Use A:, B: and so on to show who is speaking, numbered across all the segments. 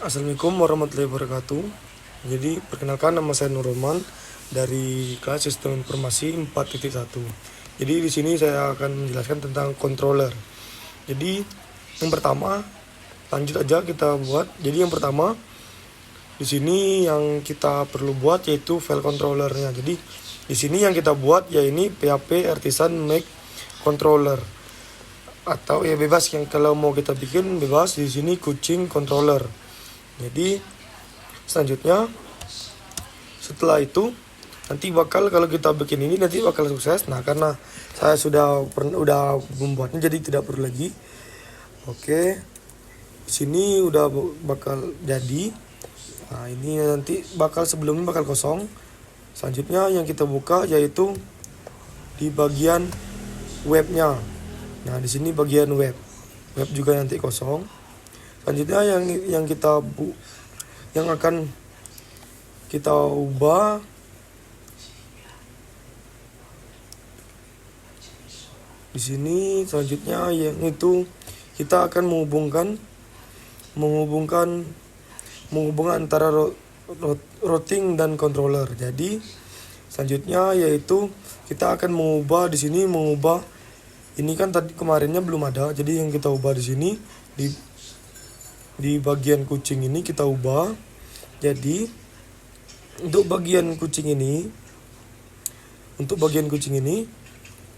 A: Assalamualaikum warahmatullahi wabarakatuh. Jadi perkenalkan, nama saya Nurroman dari kelas Sistem Informasi 4.1. Jadi di sini saya akan menjelaskan tentang controller. Jadi yang pertama, lanjut aja kita buat. Jadi yang pertama di sini yang kita perlu buat yaitu file controllernya. Jadi di sini yang kita buat yaitu PHP Artisan Make Controller, atau ya bebas, yang kalau mau kita bikin bebas. Di sini kucing controller. Jadi selanjutnya setelah itu nanti kalau kita bikin ini nanti bakal sukses. Nah, karena saya udah membuatnya jadi tidak perlu lagi. Oke. Di sini udah bakal jadi. Nah, ini nanti sebelumnya bakal kosong. Selanjutnya yang kita buka yaitu di bagian webnya. Nah, di sini bagian web. Web juga nanti kosong. Selanjutnya yang akan kita ubah di sini. Selanjutnya yang itu kita akan menghubungkan antara routing dan controller. Jadi selanjutnya yaitu kita akan mengubah ini kan tadi kemarinnya belum ada. Jadi yang kita ubah di sini di bagian kucing ini kita ubah. Jadi untuk bagian kucing ini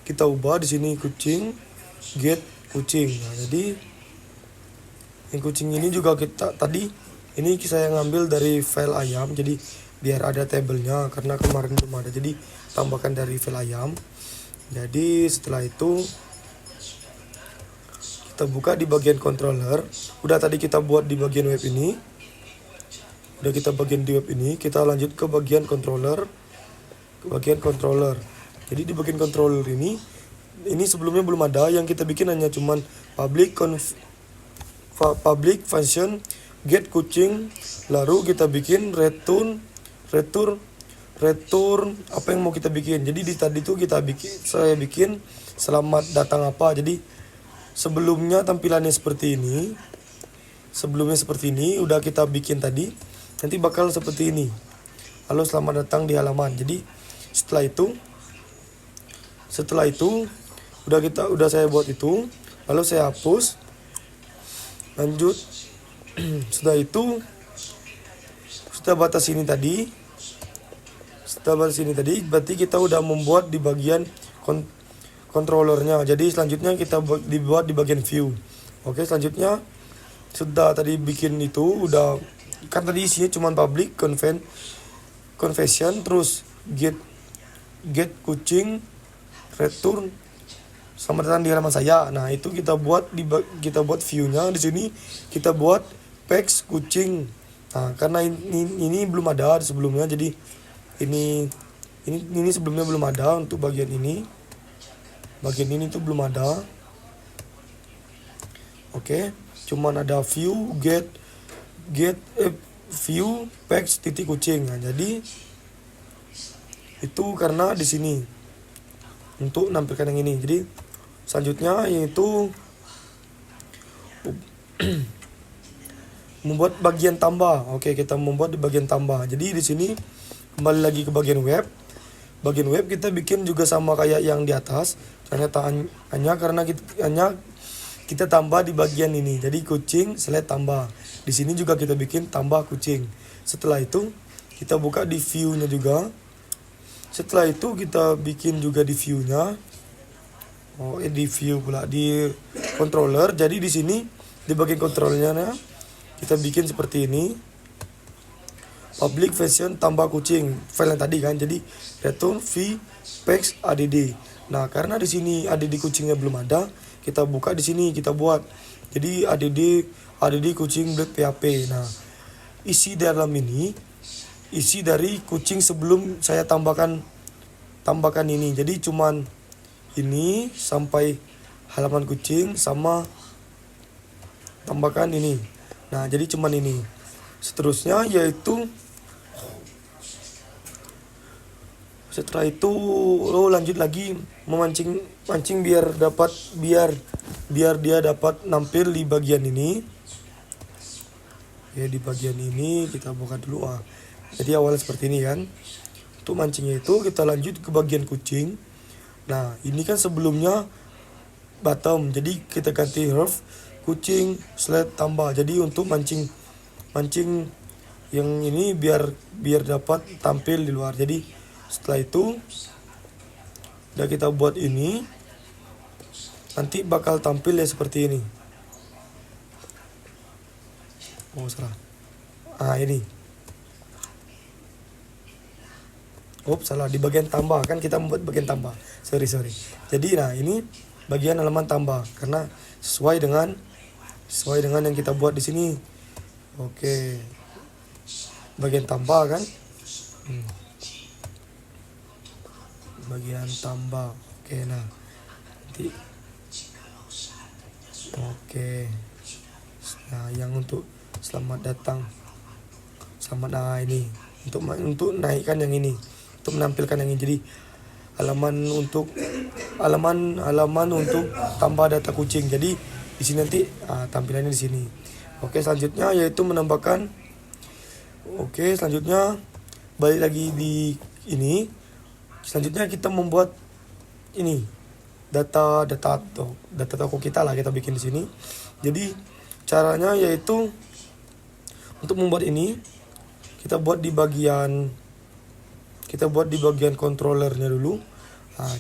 A: kita ubah di sini kucing get kucing. Nah, jadi yang kucing ini juga ini saya ngambil dari file ayam, jadi biar ada tabelnya karena kemarin belum ada, jadi tambahkan dari file ayam. Jadi setelah itu kita buka di bagian controller. Udah tadi kita buat di bagian web ini. Kita lanjut ke bagian controller. Jadi di bagian controller ini sebelumnya belum ada. Yang kita bikin hanya cuman public function get kucing, lalu kita bikin return apa yang mau kita bikin. Jadi di tadi itu saya bikin selamat datang apa. Jadi sebelumnya tampilannya seperti ini. Udah kita bikin tadi. Nanti bakal seperti ini. Halo, selamat datang di halaman. Jadi setelah itu udah saya buat itu. Lalu saya hapus. Lanjut. Setelah itu batas ini tadi. Berarti kita udah membuat di bagian controllernya. Jadi selanjutnya kita dibuat di bagian view. Oke, selanjutnya sudah tadi bikin itu, udah kan tadi isinya cuma public confession, terus get kucing, return selamat datang di halaman saya. Nah, itu kita buat view-nya. Di sini kita buat packs kucing. Nah, karena ini belum ada sebelumnya, jadi ini sebelumnya belum ada. Untuk bagian ini tuh belum ada. Oke, cuman ada view view packs titik kucing. Nah, jadi itu karena di sini untuk menampilkan yang ini. Jadi selanjutnya yaitu membuat bagian tambah. Oke, kita membuat di bagian tambah. Jadi di sini kembali lagi ke bagian web. Bagian web kita bikin juga sama kayak yang di atas. Hanya karena kita tambah di bagian ini. Jadi kucing tambah. Di sini juga kita bikin tambah kucing. Setelah itu kita buka di view-nya juga. Setelah itu kita bikin juga di view-nya. Di view pula di controller. Jadi di sini di bagian controllernya kita bikin seperti ini. Public function tambah kucing, file yang tadi kan. Jadi return v packs add. Nah, karena di sini add kucingnya belum ada, kita buka di sini, kita buat. Jadi add kucing black PHP. Nah, isi dari kucing sebelum saya tambahkan ini. Jadi cuman ini sampai halaman kucing sama tambahkan ini. Nah, jadi cuman ini. Seterusnya yaitu setelah itu lanjut lagi memancing biar dia dapat nampil di bagian ini. Oke, di bagian ini kita buka dulu. Jadi awalnya seperti ini kan. Untuk mancingnya itu kita lanjut ke bagian kucing. Nah, ini kan sebelumnya bottom, jadi kita ganti huruf kucing slide tambah. Jadi untuk mancing yang ini biar dapat tampil di luar. Jadi setelah itu udah kita buat ini, nanti bakal tampil ya seperti ini. Oh salah. Ini. Salah, di bagian tambah kan kita membuat bagian tambah. Sorry. Jadi ini bagian halaman tambah karena sesuai dengan yang kita buat di sini. Oke. Bagian tambah kan? Bagian tambah. Oke, nah. Nanti. Oke. Nah, yang untuk selamat datang. Ini untuk naikkan yang ini, untuk menampilkan yang ini. Jadi halaman untuk tambah data kucing. Jadi di sini nanti tampilannya di sini. Oke, selanjutnya yaitu menambahkan. Oke, selanjutnya balik lagi di ini. Selanjutnya kita membuat ini data toko kita lah, kita bikin di sini. Jadi caranya yaitu untuk membuat ini kita buat di bagian controllernya dulu.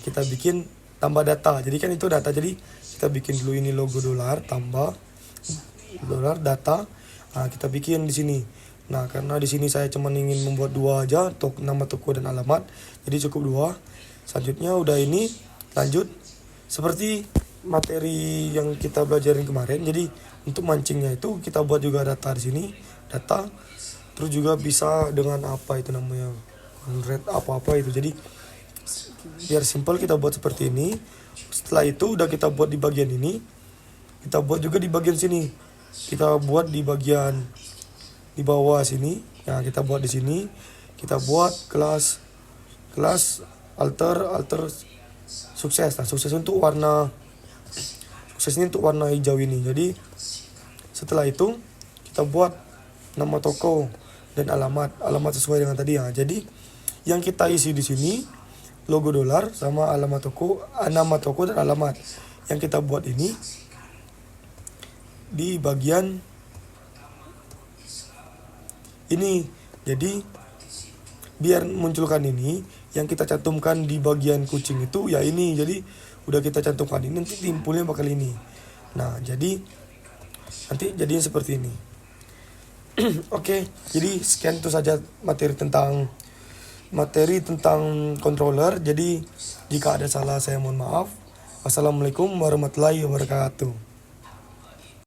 A: Kita bikin tambah data. Jadi kan itu data. Jadi kita bikin dulu ini logo dolar, tambah dolar data. Kita bikin di sini. Nah, karena di sini saya cuma ingin membuat 2 aja, nama toko dan alamat. Jadi cukup 2. Selanjutnya udah ini lanjut seperti materi yang kita belajarin kemarin. Jadi untuk mancingnya itu kita buat juga data di sini, data. Terus juga bisa dengan apa itu namanya, red apa itu. Jadi biar simple kita buat seperti ini. Setelah itu udah kita buat di bagian ini, kita buat juga di bagian sini. Kita buat di bagian di bawah sini. Nah, kita buat di sini. Kita buat kelas alter sukses. Nah, sukses untuk warna sukses ini untuk warna hijau ini. Jadi setelah itu kita buat nama toko dan alamat sesuai dengan tadi ya. Jadi yang kita isi di sini logo dolar sama alamat toko, nama toko dan alamat. Yang kita buat ini di bagian ini. Jadi biar munculkan ini, yang kita cantumkan di bagian kucing itu ya ini. Jadi udah kita cantumkan ini, nanti timbulnya bakal ini. Nah, jadi nanti jadinya seperti ini. Oke, jadi sekian itu saja materi tentang controller. Jadi jika ada salah saya mohon maaf. Wassalamualaikum warahmatullahi wabarakatuh.